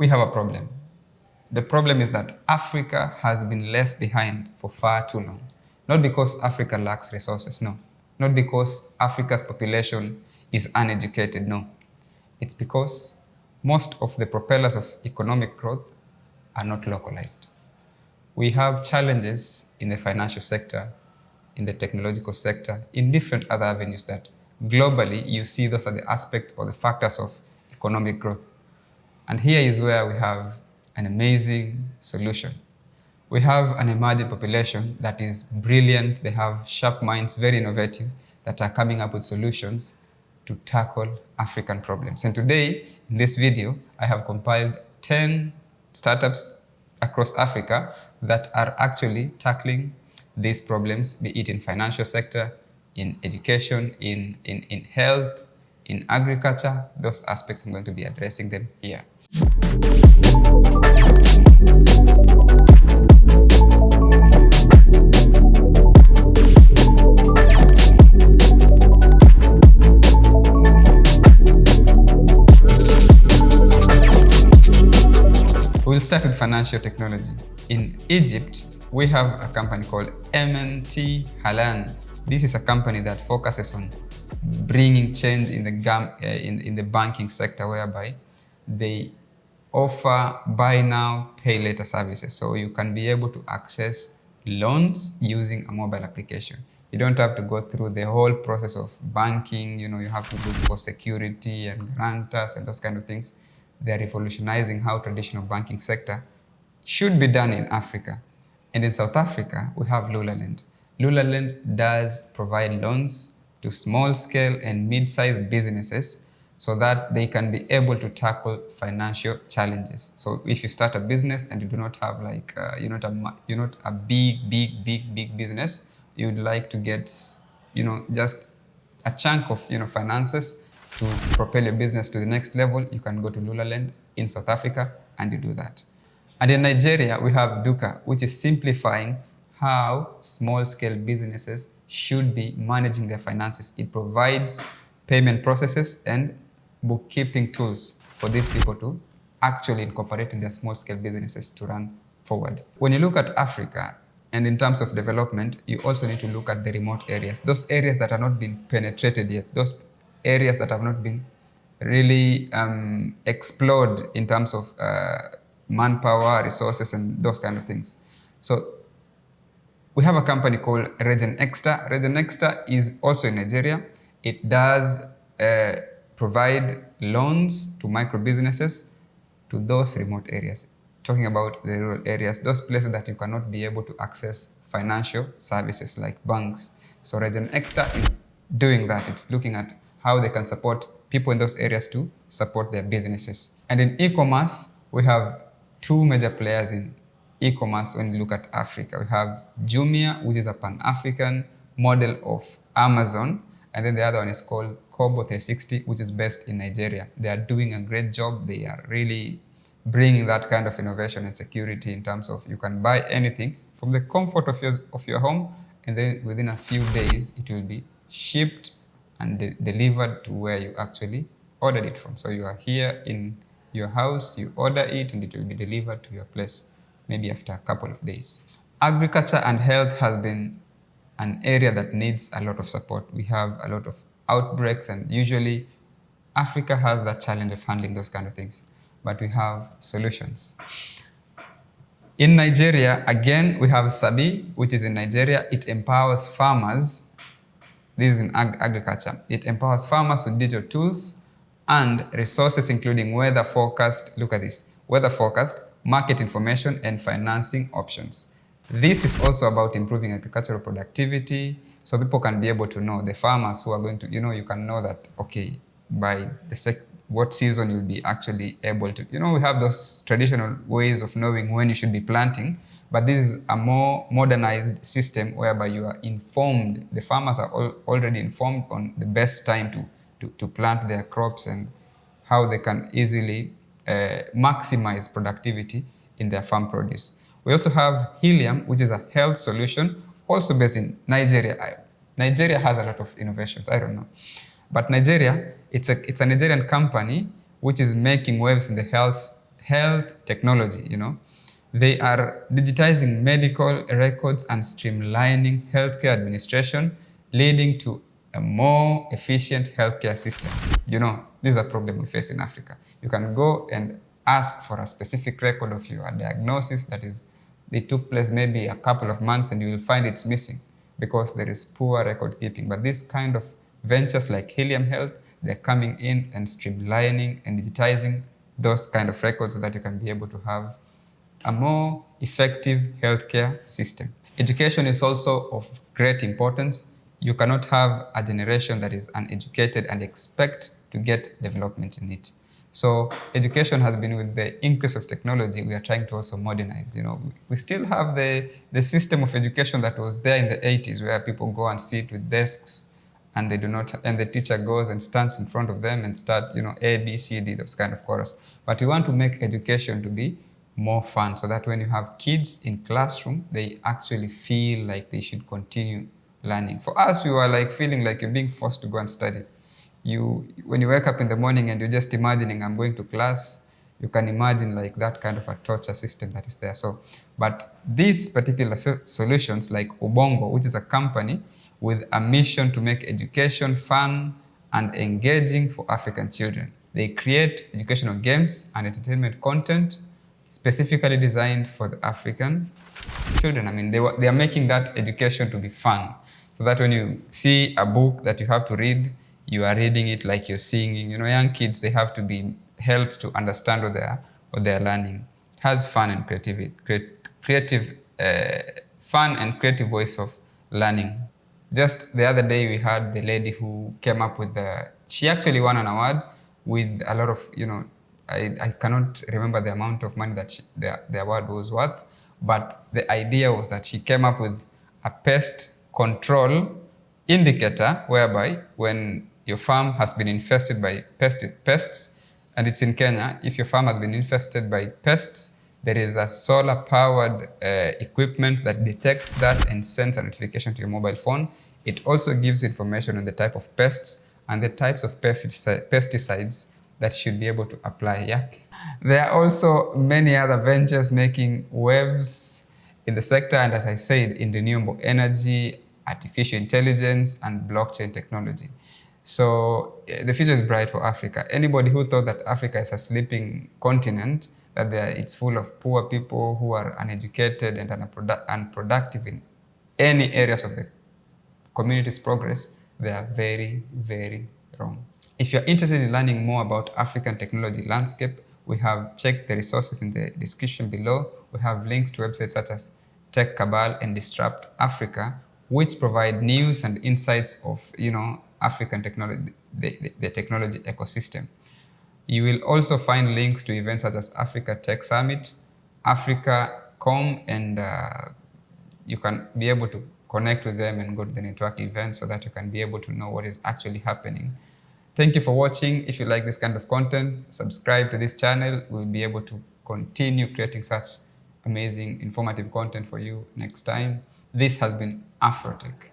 we have a problem. The problem is that Africa has been left behind for far too long. Not because Africa lacks resources, no. Not because Africa's population is uneducated, no. It's because most of the propellers of economic growth are not localized. We have challenges in the financial sector, in the technological sector, in different other avenues that globally you see those are the aspects or the factors of economic growth. And here is where we have an amazing solution. We have an emerging population that is brilliant, they have sharp minds, very innovative, that are coming up with solutions to tackle African problems. And today, in this video, I have compiled 10 startups across Africa that are actually tackling these problems, be it in financial sector, in education, in health, in agriculture. Those aspects I'm going to be addressing them here. We'll start with financial technology. In Egypt, we have a company called MNT Halan. This is a company that focuses on bringing change in the banking sector, whereby they offer buy now, pay later services. So you can be able to access loans using a mobile application. You don't have to go through the whole process of banking. You have to look for security and guarantors and those kind of things. They're revolutionizing how traditional banking sector should be done in Africa. And in South Africa, we have localised. Localised does provide loans to small-scale and mid-sized businesses so that they can be able to tackle financial challenges. So if you start a business and you do not have you're not a big business, you would like to get just a chunk of finances to propel your business to the next level, you can go to localised in South Africa and you do that. And in Nigeria, we have Duka, which is simplifying how small-scale businesses should be managing their finances. It provides payment processes and bookkeeping tools for these people to actually incorporate in their small-scale businesses to run forward. When you look at Africa, and in terms of development, you also need to look at the remote areas, those areas that are not being penetrated yet, those areas that have not been really explored in terms of manpower, resources, and those kind of things. So we have a company called Region Extra. Region Extra is also in Nigeria. It does provide loans to micro businesses to those remote areas. Talking about the rural areas, those places that you cannot be able to access financial services like banks. So Region Extra is doing that. It's looking at how they can support people in those areas to support their businesses. And in e-commerce, we have two major players in e-commerce when you look at Africa. We have Jumia, which is a Pan-African model of Amazon. And then the other one is called Kobo 360, which is based in Nigeria. They are doing a great job. They are really bringing that kind of innovation and security in terms of you can buy anything from the comfort of your home, and then within a few days, it will be shipped and delivered to where you actually ordered it from. So you are here in your house, you order it, and it will be delivered to your place, maybe after a couple of days. Agriculture and health has been an area that needs a lot of support. We have a lot of outbreaks, and usually Africa has that challenge of handling those kind of things, but we have solutions. In Nigeria, again, we have Sabi, which is in Nigeria. It empowers farmers. This is in agriculture. It empowers farmers with digital tools and resources, including weather forecast. Look at this. Weather forecast, market information, and financing options. This is also about improving agricultural productivity, so people can be able to know, the farmers who are going to, you can know that, okay, by what season you'll be actually able to, we have those traditional ways of knowing when you should be planting, but this is a more modernized system whereby you are informed, the farmers are already informed on the best time to plant their crops and how they can easily maximize productivity in their farm produce. We also have Helium, which is a health solution, also based in Nigeria. Nigeria has a lot of innovations, I don't know. But Nigeria, it's a Nigerian company which is making waves in the health technology, They are digitizing medical records and streamlining healthcare administration, leading to a more efficient healthcare system. This is a problem we face in Africa. You can go and ask for a specific record of your diagnosis it took place maybe a couple of months, and you will find it's missing because there is poor record keeping. But this kind of ventures like Helium Health, they're coming in and streamlining and digitizing those kind of records so that you can be able to have a more effective healthcare system. Education is also of great importance. You cannot have a generation that is uneducated and expect to get development in it. So education has been, with the increase of technology, we are trying to also modernize. We still have the system of education that was there in the 80s, where people go and sit with desks and the teacher goes and stands in front of them and start, A, B, C, D, those kind of chorus. But we want to make education to be more fun, so that when you have kids in classroom, they actually feel like they should continue learning. For us, we were like feeling like you're being forced to go and study. When you wake up in the morning and you're just imagining, I'm going to class, you can imagine like that kind of a torture system that is there. But these particular solutions like Ubongo, which is a company with a mission to make education fun and engaging for African children. They create educational games and entertainment content specifically designed for the African children. I mean, they are making that education to be fun, so that when you see a book that you have to read, you are reading it like you're singing. Young kids, they have to be helped to understand what they're learning. It has fun and fun and creative ways of learning. Just the other day, we had the lady who came up with she actually won an award with a lot of, I cannot remember the amount of money that the award was worth, but the idea was that she came up with a pest control indicator, whereby when your farm has been infested by pests, and it's in Kenya, if your farm has been infested by pests, there is a solar-powered equipment that detects that and sends a notification to your mobile phone. It also gives information on the type of pests and the types of pesticides that should be able to apply. Yeah. There are also many other ventures making waves in the sector, and as I said, in renewable energy, artificial intelligence, and blockchain technology. So the future is bright for Africa. Anybody who thought that Africa is a sleeping continent, that it's full of poor people who are uneducated and unproductive in any areas of the community's progress, they are very, very wrong. If you're interested in learning more about African technology landscape, we have checked the resources in the description below. We have links to websites such as Tech Cabal and Disrupt Africa, which provide news and insights of African technology, the technology ecosystem. You will also find links to events such as Africa Tech Summit, AfricaCom, and you can be able to connect with them and go to the network events so that you can be able to know what is actually happening. Thank you for watching. If you like this kind of content, subscribe to this channel. We'll be able to continue creating such amazing, informative content for you next time. This has been AfroTech.